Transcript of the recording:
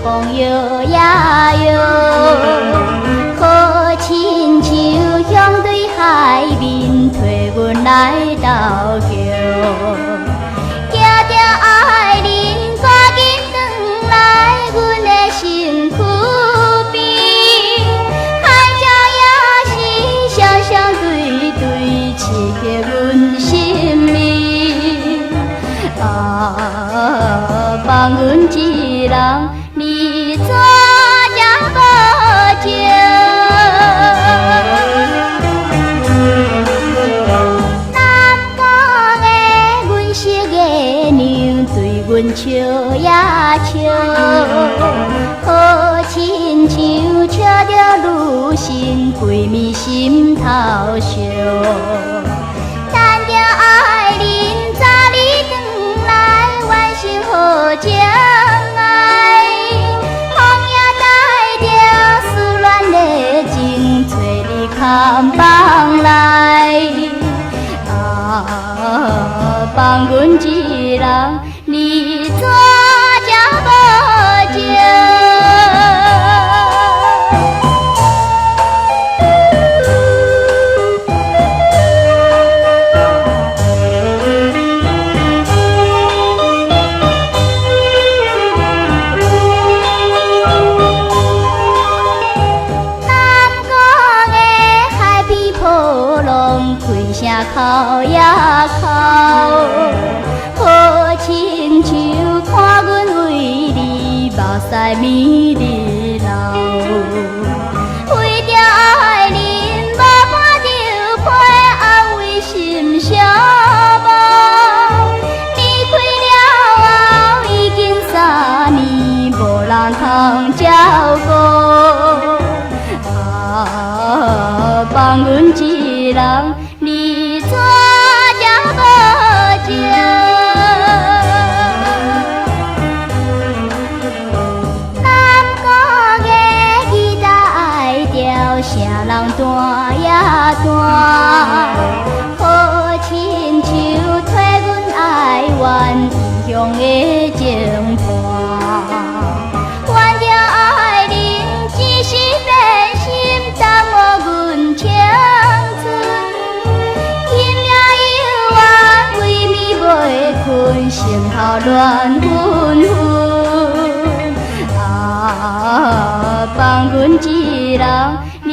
风摇呀摇，好亲像向对海面推阮来投桥。惊着爱人赶紧转来阮的身躯边，海鸟也是双双对对刺激阮心命。放阮一人，你怎才无情？南港的阮色月娘对阮笑呀笑，好亲像笑着女神闺蜜心头烧。等着爱人早日转来，完成好情爱。风也带着思恋的情，找你看房来。放阮一人，你怎才无情？开声哭呀哭，好亲像看阮为你目屎咪日流。为着爱人，无伴就陪安慰心伤无。离开了后已经3年，无人通照顾。放阮一人，你怎才无情？南港的吉他爱调，声人弹呀弹，好亲像替阮爱怨异乡的情伴。愿着爱人一时变心，耽误阮青春。轻了犹原规暝袂困，心头乱纷纷。放阮一人，你